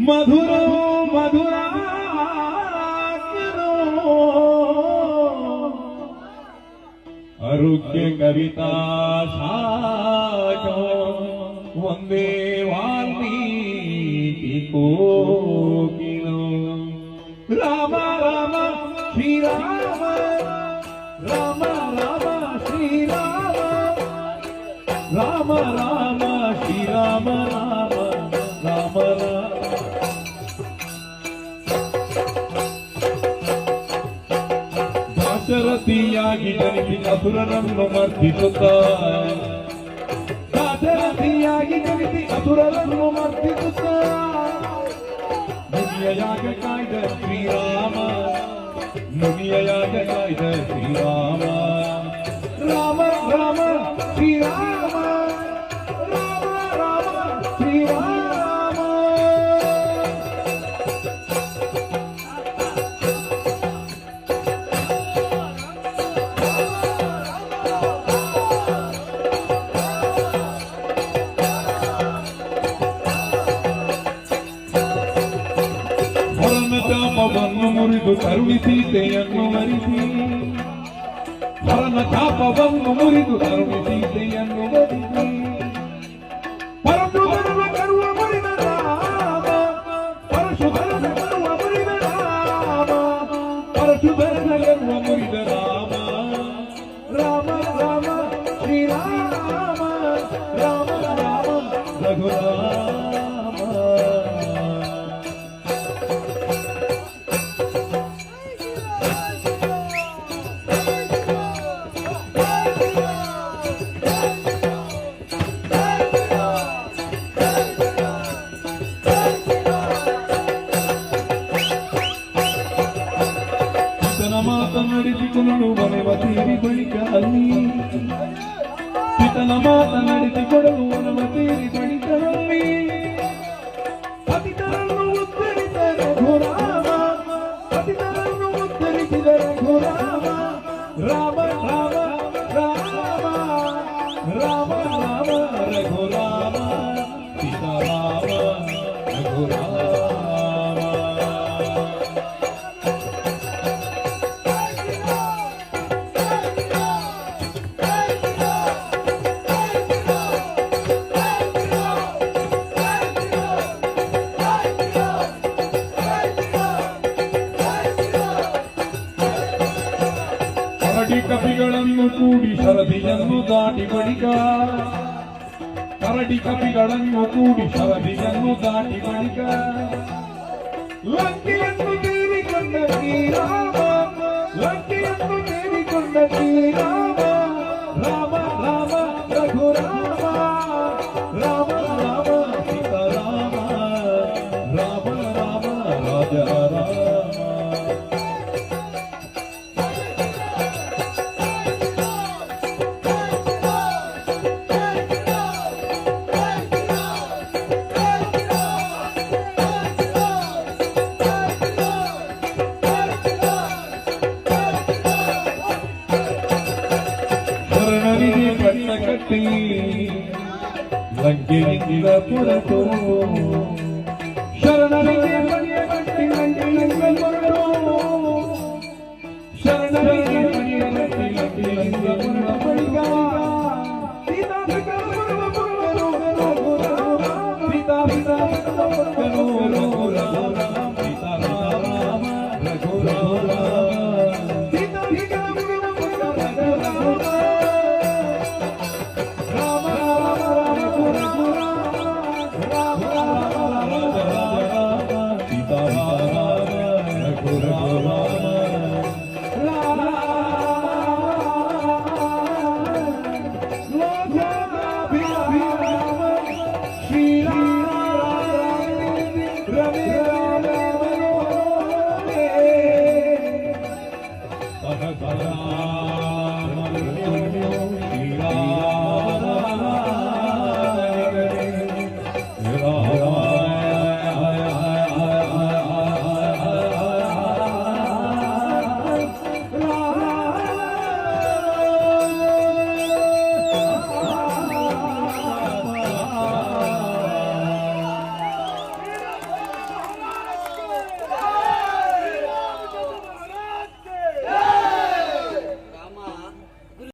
मधुर मधुरा आरोग्य कविता साजो वंदे वाल्मीकि कोकिलो राम राम श्री राम राम राम श्री राम राम राम श्री राम राम राम राम दाशरथियाಗಿ ಜನಿಸಿ ಅಸುರರನ್ನು ಮರ್ದಿಸುತ್ತ दाशरथियाಗಿ ಜನಿಸಿ ಅಸುರರನ್ನು ಮರ್ದಿಸುತ್ತ ನುಡಿಯಾಗ ಕಾಯ್ದ ಶ್ರೀರಾಮ ನುಡಿಯಾಗ ಕಾಯ್ದ ಶ್ರೀರಾಮ ರಾಮ ರಾಮ ಶ್ರೀರಾಮ ರಾಮ ರಾಮ ಶ್ರೀರಾಮ ಚಾಪವನ್ನು ಮುರಿದು ಕರುಣಿ ಸೀತೆಯನ್ನು ವರಿಸಿ ಹರನ ಚಾಪವನ್ನು ಮುರಿದು ಕರುಣಿ ಸೀತೆಯನ್ನು ವರಿಸಿ ಪರಶುಧರನ ಕರುವ ಮುರಿದ ರಾಮ ಪರಶುಧರನ ಕರುವ ಮುರಿದ ರಾಮ ಪರಶುಧರನ ಕರುವ ಮುರಿದ ರಾಮ ರಾಮ ರಾಮ ಶ್ರೀರಾಮ ರಾಮ ರಾಮ ರಘುರಾಮ ಮಾತನಾಡಿಸಿಕೊಂಡು ಮನೆವ ತೀರಿ ಬಳಿಕ ಅಲ್ಲಿ ಪಿತನ ಮಾತನಾಡಿಸಿಕೊಡಲು ಮನವ ತೀರಿ ಬಳಿಕ ಅಲ್ಲಿ ಪತಿತರನ್ನು ಉತ್ತರಿಸಿದ ರಘುರಾಮ ಪತಿತರನ್ನು ಉತ್ತರಿಸಿದ ರಘುರಾಮ ರಾಮ ರಾಮ ರಾಮ ರಾಮ ರಾಮ ರಘುರಾಮ ಸೀತಾರಾಮ ರಘುರಾಮ ಕಪಿಗಳನ್ನು ಕೂಡಿ ಶರದಿಯನ್ನು ದಾಟಿ ಬಳಿಕ ಕರಡಿ ಕಪಿಗಳನ್ನು ಕೂಡಿ ಶರದಿಯನ್ನು ದಾಟಿ ಬಳಿಕ ಲಂಕೆಯನ್ನು ತೀರಿಕೊಂಡ ಶ್ರೀರಾಮ ಲಂಕೆಯನ್ನು ತೀರಿಕೊಂಡ ಶ್ರೀರಾಮ ರಾಮ ರಾಮ ರಘುರಾಮ ರಾಮ ರಾಮ ಸೀತಾರಾಮ ರಾಮ ರಾಮ ರಾಜ ರಾಮ ಶರಣರಿಗೆ ಪಟ್ಟ ಕಟ್ಟಿ ಲಂಕೆಯಿಂದ ಹೊರಟು ಶರಣರಿಗೆ ಪಟ್ಟ ಕಟ್ಟಿ ಲಂಕೆಯಿಂದ ಹೊರಟು ಶರಣರಿಗೆ